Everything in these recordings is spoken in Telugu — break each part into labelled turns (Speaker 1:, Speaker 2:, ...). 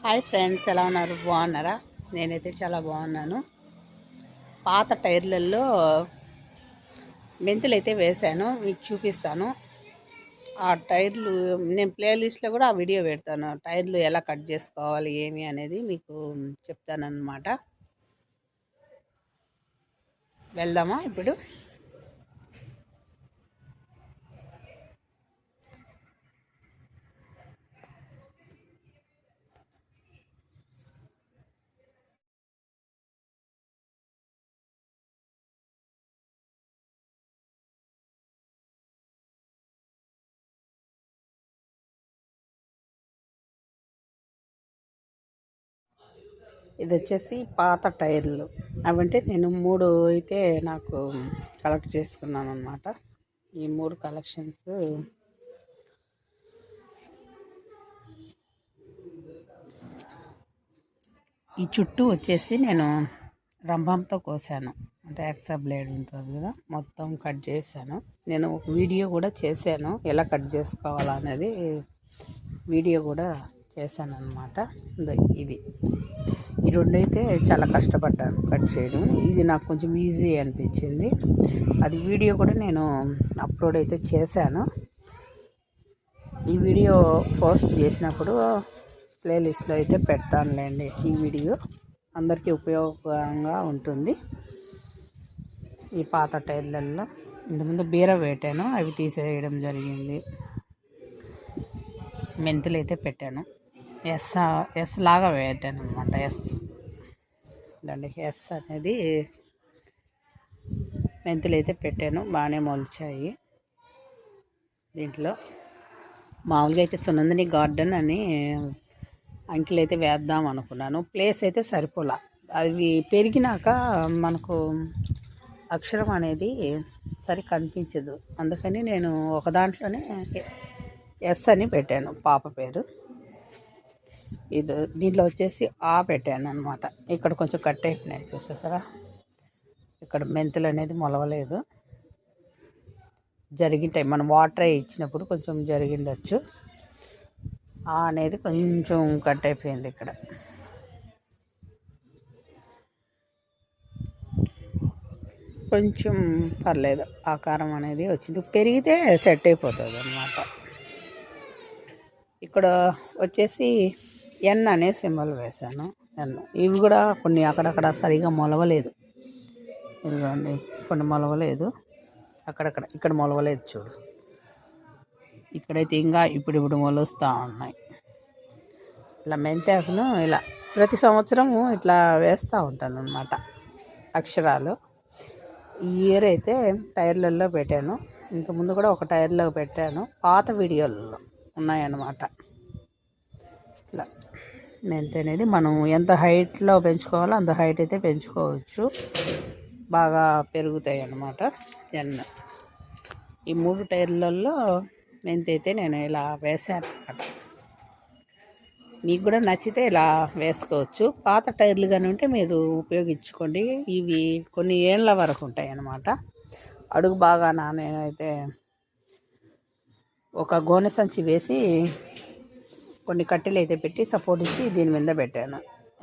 Speaker 1: హాయ్ ఫ్రెండ్స్, ఎలా ఉన్నారు? బాగున్నారా? నేనైతే చాలా బాగున్నాను. పాత టైర్లలో మెంతులు అయితే వేశాను, మీకు చూపిస్తాను. ఆ టైర్లు నేను ప్లేలిస్ట్లో కూడా ఆ వీడియో పెడతాను. టైర్లు ఎలా కట్ చేసుకోవాలి ఏమి అనేది మీకు చెప్తానన్నమాట. వెళ్దామా ఇప్పుడు? ఇది వచ్చేసి పాత టైర్లు. అవంటే నేను 3 అయితే నాకు కలెక్ట్ చేసుకున్నాను అనమాట. ఈ 3 కలెక్షన్స్ ఈ చుట్టూ వచ్చేసి నేను రంభంతో కోసాను. అంటే యాక్సా బ్లేడ్ ఉంటుంది కదా, మొత్తం కట్ చేశాను. నేను ఒక వీడియో కూడా చేశాను, ఎలా కట్ చేసుకోవాలనేది వీడియో కూడా చేశాను అనమాట. ఇది ఈ రెండైతే చాలా కష్టపడ్డాను కట్ చేయడం. ఇది నాకు కొంచెం ఈజీ అనిపించింది. అది వీడియో కూడా నేను అప్లోడ్ అయితే చేశాను. ఈ వీడియో పోస్ట్ చేసినప్పుడు ప్లేలిస్ట్లో అయితే పెడతానులేండి. ఈ వీడియో అందరికీ ఉపయోగంగా ఉంటుంది. ఈ పాత టైర్లలో ఇంతకుముందు బీర పెట్టాను, అవి తీసేయడం జరిగింది. మెంతులు అయితే పెట్టాను, ఎస్ లాగా పెట్టాను అనమాట. ఎస్ అనేది మెంతులు అయితే పెట్టాను, బాగానే మొలిచాయి. దీంట్లో మామూలుగా అయితే సునందిని గార్డెన్ అని అంకిల్ అయితే వేద్దాం అనుకున్నాను. ప్లేస్ అయితే సరిపోలా. అవి పెరిగినాక మనకు అక్షరం అనేది సరి కనిపించదు. అందుకని నేను ఒక దాంట్లోనే ఎస్ అని పెట్టాను, పాప పేరు. దీంట్లో వచ్చేసి పెట్టాను అనమాట. ఇక్కడ కొంచెం కట్ అయిపోయినాయి చూసేసారా. ఇక్కడ మెంతులు అనేది మొలవలేదు, జరిగింటాయి. మనం వాటర్ ఇచ్చినప్పుడు కొంచెం జరిగిండొచ్చు. అనేది కొంచెం కట్ అయిపోయింది. ఇక్కడ కొంచెం పర్లేదు, ఆకారం అనేది వచ్చింది. పెరిగితే సెట్ అయిపోతుంది అన్నమాట. ఇక్కడ వచ్చేసి ఎన్ అనే సింబల్ వేశాను. ఇవి కూడా కొన్ని అక్కడక్కడ సరిగా మొలవలేదు. ఇదిగోండి, కొన్ని మొలవలేదు అక్కడక్కడ. ఇక్కడ మొలవలేదు చూడు. ఇక్కడైతే ఇంకా ఇప్పుడు మొలుస్తూ ఉన్నాయి. ఇలా మెంతాకును ఇలా ప్రతి సంవత్సరము ఇట్లా వేస్తూ ఉంటాను అన్నమాట అక్షరాలు. ఈ ఇయర్ అయితే టైర్లలో పెట్టాను. ఇంతకుముందు కూడా ఒక టైర్లో పెట్టాను, పాత వీడియోలలో ఉన్నాయన్నమాట. ఇలా మెంతి అనేది మనం ఎంత హైట్లో పెంచుకోవాలో అంత హైట్ అయితే పెంచుకోవచ్చు, బాగా పెరుగుతాయి అన్నమాట. ఈ 3 టైర్లలో మెంతి అయితే నేను ఇలా వేసాను అన్నమాట. మీకు కూడా నచ్చితే ఇలా వేసుకోవచ్చు. పాత టైర్లు కానీ ఉంటే మీరు ఉపయోగించుకోండి. ఇవి కొన్ని ఏళ్ళ వరకు ఉంటాయి అన్నమాట. అడుగు బాగా నేనైతే ఒక గోనె సంచి వేసి కొన్ని కట్టెలు అయితే పెట్టి సపోర్ట్ ఇచ్చి దీని మీద పెట్టాను.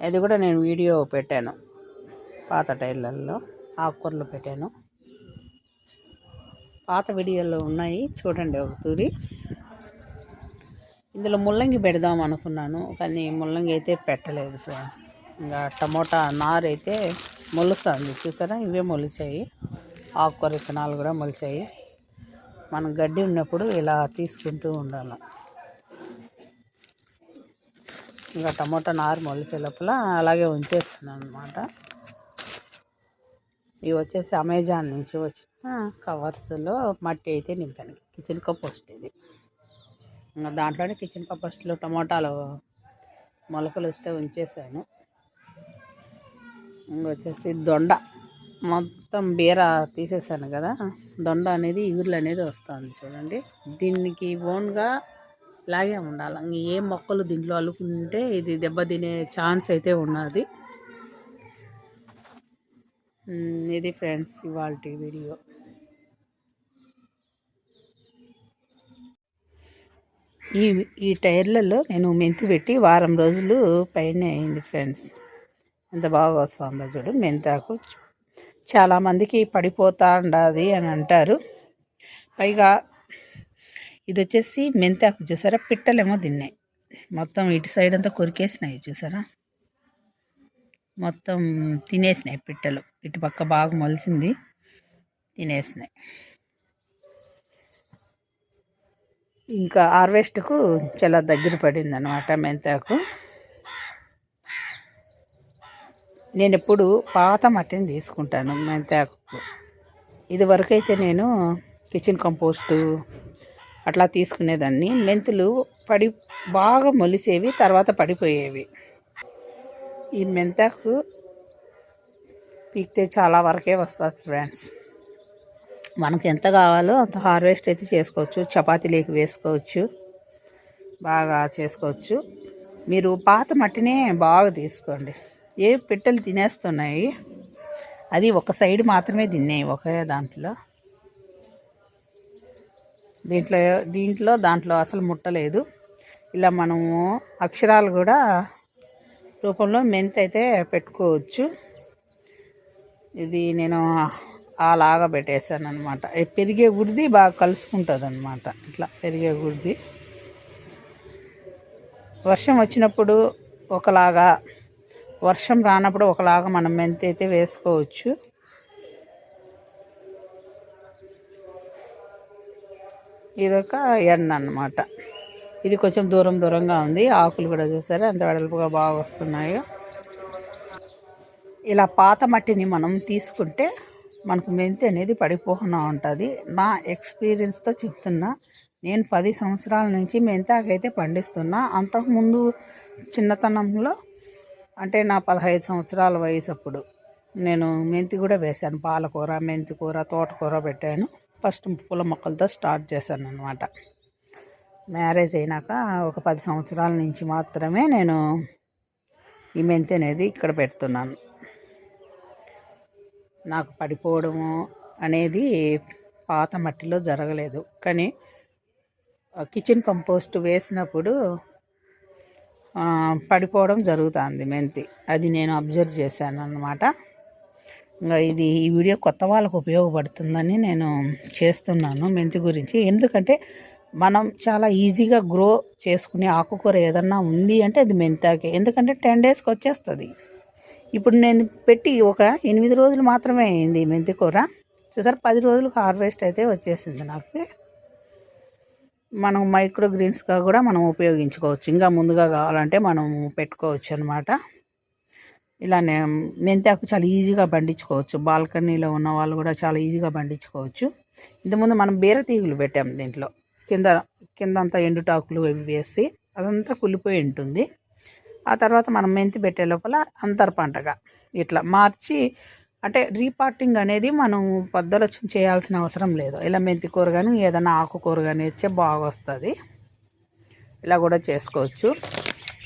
Speaker 1: అది కూడా నేను వీడియో పెట్టాను. పాత టైర్లలో ఆకుకూరలు పెట్టాను, పాత వీడియోలో ఉన్నాయి, చూడండి ఒక తూరి. ఇందులో ముల్లంగి పెడదాం అనుకున్నాను, కానీ ముల్లంగి అయితే పెట్టలేదు ఫ్రెండ్స్. ఇంకా టమోటా నారు అయితే మొలుస్తుంది చూసారా, ఇవే మొలిచాయి. ఆకుకూర విత్తనాలు కూడా మొలిచాయి. మనం గడ్డి ఉన్నప్పుడు ఇలా తీసుకుంటూ ఉండాలి. ఇంకా టమోటా నారు మొలిసే లోపల అలాగే ఉంచేస్తున్నాను అనమాట. ఇవి వచ్చేసి అమెజాన్ నుంచి వచ్చిన కవర్స్లో మట్టి అయితే నింపాను. కిచెన్ కంపోస్ట్ ఇది. ఇంకా దాంట్లోనే కిచెన్ కంపోస్ట్లో టమోటాలు మొలకలు వస్తే ఉంచేసాను. ఇంకొచ్చేసి దొండ మొత్తం బీర తీసేసాను కదా, దొండ అనేది ఇగుర్లు అనేది వస్తుంది చూడండి. దీనికి ఓన్గా ఇలాగే ఉండాలి. ఏ మొక్కలు దీంట్లో అల్లుకుంటే ఇది దెబ్బతినే ఛాన్స్ అయితే ఉన్నది. ఇది ఫ్రెండ్స్ ఇవాళ వీడియో. ఈ ఈ టైర్లలో నేను మెంతి పెట్టి వారం రోజులు పైన అయింది ఫ్రెండ్స్. ఎంత బాగా వస్తుందో చూడు. మెంతాకు చాలామందికి పడిపోతా ఉండదు అని అంటారు. పైగా ఇది వచ్చేసి మెంతాకు చూసారా, పిట్టలేమో తిన్నాయి. మొత్తం ఇటు సైడ్ అంతా కొరికేసినాయి చూసారా, మొత్తం తినేసినాయి పిట్టలు. ఇటు పక్క బాగా మొలిసింది, తినేసినాయి. ఇంకా హార్వెస్ట్కు చాలా దగ్గర పడింది అన్నమాట మెంతాకు. నేను ఎప్పుడు పాత మట్టిని తీసుకుంటాను మెంతాకు. ఇది వరకైతే నేను కిచెన్ కంపోస్టు అట్లా తీసుకునేదాన్ని. మెంతులు బాగా మొలిసేవి, తర్వాత పడిపోయేవి. ఈ మెంతాకు పీకితే చాలా వరకే వస్తుంది ఫ్రెండ్స్. మనకు ఎంత కావాలో అంత హార్వెస్ట్ అయితే చేసుకోవచ్చు. చపాతీలోకి వేసుకోవచ్చు, బాగా చేసుకోవచ్చు. మీరు పాత మట్టినే బాగా తీసుకోండి. ఏ పిట్టలు తినేస్తున్నాయి, అది ఒక సైడ్ మాత్రమే తిన్నాయి ఒకే దాంట్లో. దాంట్లో అసలు ముట్టలేదు. ఇలా మనము అక్షరాలు కూడా రూపంలో మెంతి అయితే పెట్టుకోవచ్చు. ఇది నేను అలాగా పెట్టేశాను అనమాట. పెరిగే గురిది బాగా కలుసుకుంటుంది అనమాట. ఇట్లా పెరిగే గురిది వర్షం వచ్చినప్పుడు ఒకలాగా, వర్షం రానప్పుడు ఒకలాగా మనం మెంతి అయితే వేసుకోవచ్చు. ఇదొక ఎండ అన్నమాట. ఇది కొంచెం దూరంగా ఉంది. ఆకులు కూడా చూసారా ఎంత వెడల్పుగా బాగా వస్తున్నాయో. ఇలా పాత మట్టిని మనం తీసుకుంటే మనకు మెంతి అనేది పడిపోకుండా ఉంటుంది. నా ఎక్స్పీరియన్స్తో చెప్తున్నా. నేను 10 సంవత్సరాల నుంచి మెంతాకైతే పండిస్తున్నా. అంతకుముందు చిన్నతనంలో అంటే నా 15 సంవత్సరాల వయసు అప్పుడు నేను మెంతి కూడా వేశాను. పాలకూర, మెంతికూర, తోటకూర పెట్టాను. ఫస్ట్ పూల మొక్కలతో స్టార్ట్ చేశాను అనమాట. మ్యారేజ్ అయినాక ఒక 10 సంవత్సరాల నుంచి మాత్రమే నేను ఈ మెంతి అనేది ఇక్కడ పెడుతున్నాను. నాకు పడిపోవడము అనేది పాత మట్టిలో జరగలేదు, కానీ కిచెన్ కంపోస్ట్ వేసినప్పుడు పడిపోవడం జరుగుతుంది మెంతి. అది నేను అబ్జర్వ్ చేశాను అన్నమాట. ఇంకా ఈ వీడియో కొత్త వాళ్ళకు ఉపయోగపడుతుందని నేను చేస్తున్నాను మెంతి గురించి. ఎందుకంటే మనం చాలా ఈజీగా గ్రో చేసుకునే ఆకుకూర ఏదన్నా ఉంది అంటే అది మెంతాకే. ఎందుకంటే 10 డేస్కి వచ్చేస్తుంది. ఇప్పుడు నేను పెట్టి ఒక 8 రోజులు మాత్రమే అయింది మెంతి కూర. చూసారు, 10 రోజులకు హార్వెస్ట్ అయితే వచ్చేసింది నాకు. మనం మైక్రో గ్రీన్స్గా కూడా మనం ఉపయోగించుకోవచ్చు. ఇంకా ముందుగా కావాలంటే మనం పెట్టుకోవచ్చు అనమాట. ఇలానే మెంతాకు చాలా ఈజీగా పండించుకోవచ్చు. బాల్కనీలో ఉన్న వాళ్ళు కూడా చాలా ఈజీగా పండించుకోవచ్చు. ఇంతకుముందు మనం బీరతీగులు పెట్టాం దీంట్లో. కిందంతా ఎండుటాకులు వేసి అదంతా కుళ్ళిపోయి ఉంటుంది. ఆ తర్వాత మనం మెంతి పెట్టే లోపల అంతర్ పంటగా ఇట్లా మార్చి, అంటే రీపార్టింగ్ అనేది మనం పద్దలో చేయాల్సిన అవసరం లేదు. ఇలా మెంతి కూర కానీ ఏదైనా ఆకుకూర కానీ ఇచ్చే బాగా వస్తుంది. ఇలా కూడా చేసుకోవచ్చు.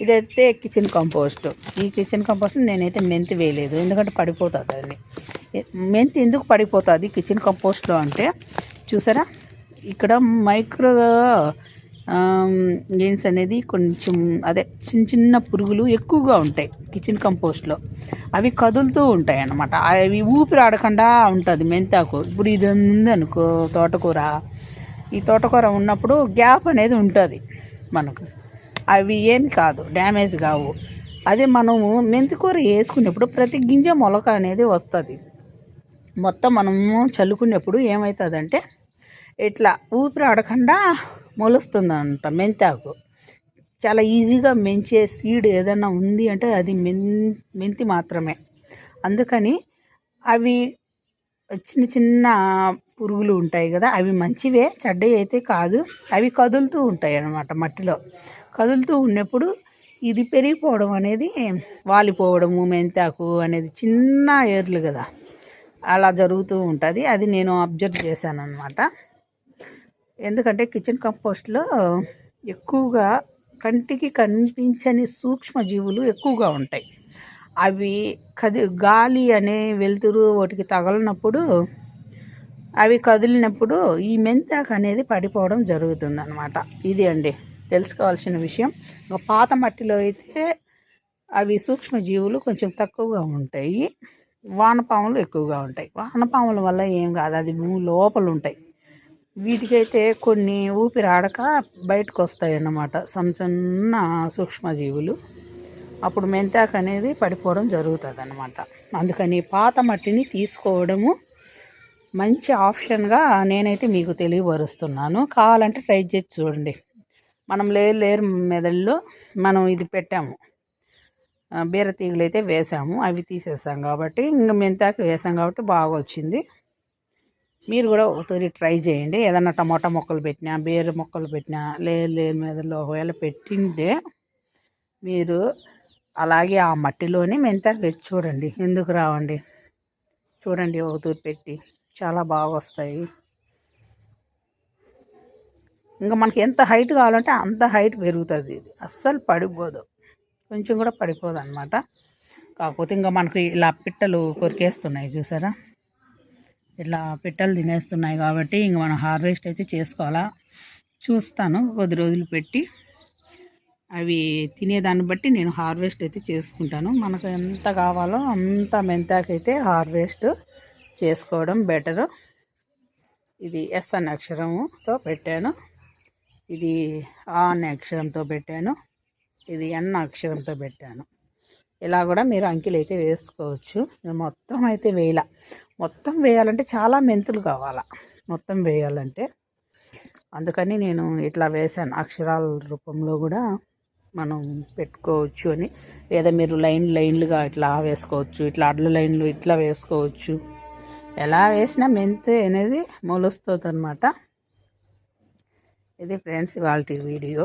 Speaker 1: ఇదైతే కిచెన్ కంపోస్ట్. ఈ కిచెన్ కంపోస్ట్ నేనైతే మెంతి వేయలేదు, ఎందుకంటే పడిపోతుంది అది. మెంతి ఎందుకు పడిపోతుంది కిచెన్ కంపోస్ట్లో అంటే చూసారా, ఇక్కడ మైక్రో గ్రీన్స్ అనేది కొంచెం చిన్న పురుగులు ఎక్కువగా ఉంటాయి కిచెన్ కంపోస్ట్లో. అవి కదులుతూ ఉంటాయి అన్నమాట. అవి ఊపిరి ఆడకుండా ఉంటుంది మెంతాకు. ఇప్పుడు ఇది ఉందనుకో తోటకూర, ఈ తోటకూర ఉన్నప్పుడు గ్యాప్ అనేది ఉంటుంది మనకు. అవి ఏమి కాదు, డ్యామేజ్ కావు. అదే మనము మెంతికూర వేసుకునేప్పుడు ప్రతి గింజ మొలక అనేది వస్తుంది. మొత్తం మనము చల్లుకునేప్పుడు ఏమవుతుందంటే ఇట్లా ఊపిరి ఆడకుండా మొలుస్తుందంట మెంతాకు. చాలా ఈజీగా మెంచే సీడ్ ఏదైనా ఉంది అంటే అది మెంతి మాత్రమే. అందుకని అవి చిన్న పురుగులు ఉంటాయి కదా, అవి మంచివే, చెడ్డవి అయితే కాదు. అవి కదులుతూ ఉంటాయి అన్నమాట మట్టిలో. కదులుతూ ఉన్నప్పుడు ఇది పెరిగిపోవడం అనేది, వాలిపోవడము మెంతాకు అనేది చిన్న ఏర్లు కదా, అలా జరుగుతూ ఉంటుంది. అది నేను అబ్జర్వ్ చేశాను అన్నమాట. ఎందుకంటే కిచెన్ కంపోస్ట్లో ఎక్కువగా కంటికి కనిపించని సూక్ష్మజీవులు ఎక్కువగా ఉంటాయి. అవి గాలి అనే వెలుతురు వాటికి తగలినప్పుడు, అవి కదిలినప్పుడు ఈ మెంతాకు అనేది పడిపోవడం జరుగుతుంది అన్నమాట. ఇది అండి తెలుసుకోవాల్సిన విషయం. పాత మట్టిలో అయితే అవి సూక్ష్మజీవులు కొంచెం తక్కువగా ఉంటాయి, వానపాములు ఎక్కువగా ఉంటాయి. వానపాముల వల్ల ఏం కాదు, అది భూమి లోపల ఉంటాయి. వీటికైతే కొన్ని ఊపిరి ఆడక బయటకు వస్తాయి అన్నమాట, చిన్న సూక్ష్మజీవులు. అప్పుడు మెంతాకు అనేది పడిపోవడం జరుగుతుంది అన్నమాట. అందుకని పాత మట్టిని తీసుకోవడము మంచి ఆప్షన్గా నేనైతే మీకు తెలియపరుస్తున్నాను. కావాలంటే ట్రై చేసి చూడండి. మనం లేరు మెదడులో మనం ఇది పెట్టాము, బీర తీగలు అయితే వేసాము, అవి తీసేసాం కాబట్టి ఇంకా మెంతాకు వేసాం కాబట్టి బాగా వచ్చింది. మీరు కూడా ఒకసారి ట్రై చేయండి. ఏదన్నా టమాటా మొక్కలు పెట్టినా, బీర మొక్కలు పెట్టినా, లేరు మెదడులో ఒకవేళ పెట్టింటే మీరు అలాగే ఆ మట్టిలోనే మెంతాకు తెచ్చి చూడండి, ఎందుకు రావండి. చూడండి ఒకసారి పెట్టి, చాలా బాగా వస్తాయి. ఇంకా మనకి ఎంత హైట్ కావాలంటే అంత హైట్ పెరుగుతుంది, ఇది అస్సలు పడిపోదు, కొంచెం కూడా పడిపోదు అనమాట. కాకపోతే ఇంకా మనకి ఇలా పిట్టలు కొరికేస్తున్నాయి చూసారా, ఇట్లా పిట్టలు తినేస్తున్నాయి కాబట్టి ఇంక మనం హార్వెస్ట్ అయితే చేసుకోవాలా. చూస్తాను కొద్ది రోజులు పెట్టి, అవి తినేదాన్ని బట్టి నేను హార్వెస్ట్ అయితే చేసుకుంటాను. మనకు ఎంత కావాలో అంత మెంతాకు అయితే హార్వెస్ట్ చేసుకోవడం బెటరు. ఇది ఎస్ అనే అక్షరంతో పెట్టాను, ఇది ఆ అనే అక్షరంతో పెట్టాను, ఇది ఎన్ అక్షరంతో పెట్టాను. ఇలా కూడా మీరు అంకెలు అయితే వేసుకోవచ్చు. మొత్తం అయితే మొత్తం వేయాలంటే చాలా మెంతులు కావాలా, మొత్తం వేయాలంటే. అందుకని నేను ఇట్లా వేసాను, అక్షరాల రూపంలో కూడా మనం పెట్టుకోవచ్చు అని. లేదా మీరు లైన్లుగా ఇట్లా వేసుకోవచ్చు, ఇట్లా అడ్ల లైన్లు ఇట్లా వేసుకోవచ్చు. ఎలా వేసినా మెంతి అనేది మొలుస్తుంది అనమాట. ఇది ఫ్రెండ్స్ ఇవాళ వీడియో.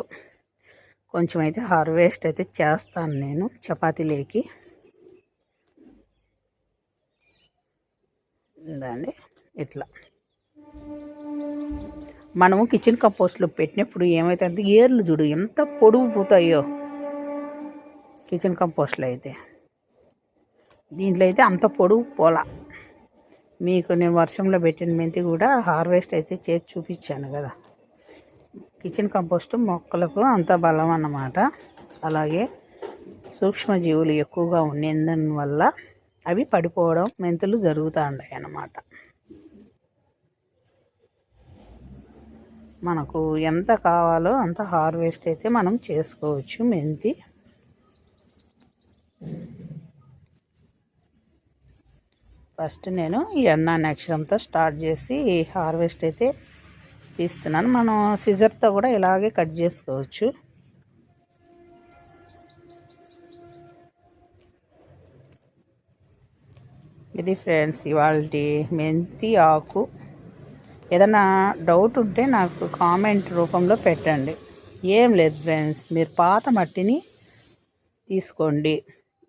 Speaker 1: కొంచెం అయితే హార్వెస్ట్ అయితే చేస్తాను నేను చపాతీలేకి. దాన్ని ఇట్లా మనము కిచెన్ కంపోస్ట్లో పెట్టినప్పుడు ఏమైతే ఏర్లు చూడు ఎంత పొడుగు పోతాయో కిచెన్ కంపోస్ట్లో అయితే. దీంట్లో అయితే అంత పొడుగు పోలా. మీకు నేను వర్షంలో పెట్టిన మెంతి కూడా హార్వెస్ట్ అయితే చేసి చూపించాను కదా. కిచెన్ కంపోస్ట్ మొక్కలకు అంత బలం అన్నమాట. అలాగే సూక్ష్మజీవులు ఎక్కువగా ఉండేందువల్ల అవి పడిపోవడం మెంతులు జరుగుతూ ఉంటాయి అన్నమాట. మనకు ఎంత కావాలో అంత హార్వెస్ట్ అయితే మనం చేసుకోవచ్చు మెంతి. ఫస్ట్ నేను ఈ అన్న అక్షరంతో స్టార్ట్ చేసి హార్వెస్ట్ అయితే తీస్తున్నాను. మనం సిజర్తో కూడా ఇలాగే కట్ చేసుకోవచ్చు. ఇది ఫ్రెండ్స్ ఇవాల్టి మెంతి ఆకు. ఏదైనా డౌట్ ఉంటే నాకు కామెంట్ రూపంలో పెట్టండి. ఏం లేదు ఫ్రెండ్స్, మీరు పాత మట్టిని తీసుకోండి.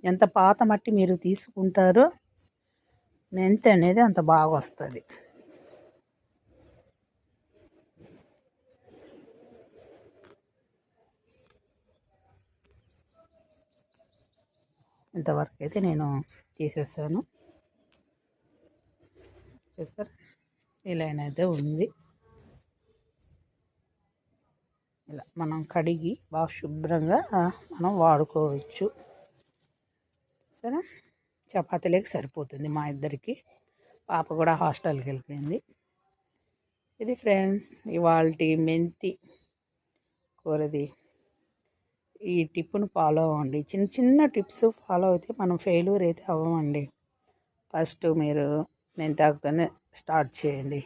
Speaker 1: ఎంత పాత మట్టి మీరు తీసుకుంటారో మెంతి అనేది అంత బాగా వస్తుంది. ఇంతవరకు అయితే నేను తీసేసాను. చూసారు, ఇలానైతే ఉంది. ఇలా మనం కడిగి బాగా శుభ్రంగా మనం వాడుకోవచ్చు. సరే, చపాతీలోకి సరిపోతుంది మా ఇద్దరికి. పాప కూడా హాస్టల్కి వెళ్ళిపోయింది. ఇది ఫ్రెండ్స్ ఇవాల్టి మెంతి కూరది. ఈ టిప్పును ఫాలో అవ్వండి. చిన్న చిన్న టిప్స్ ఫాలో అయితే మనం ఫెయిల్యూర్ అయితే అవ్వమండి. ఫస్ట్ మీరు మెంతాకుతోనే స్టార్ట్ చేయండి,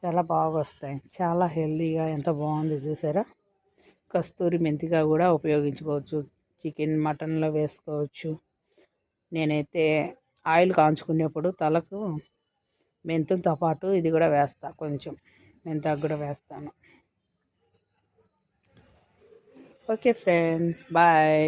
Speaker 1: చాలా బాగా వస్తాయి. చాలా హెల్తీగా ఎంత బాగుంది చూసారా. కస్తూరి మెంతిగా కూడా ఉపయోగించుకోవచ్చు, చికెన్ మటన్లో వేసుకోవచ్చు. నేనైతే ఆయిల్ కాంచుకునేప్పుడు తలకు మెంతులతో పాటు ఇది కూడా వేస్తాను, కొంచెం మెంతాకు కూడా వేస్తాను. Okay friends, bye.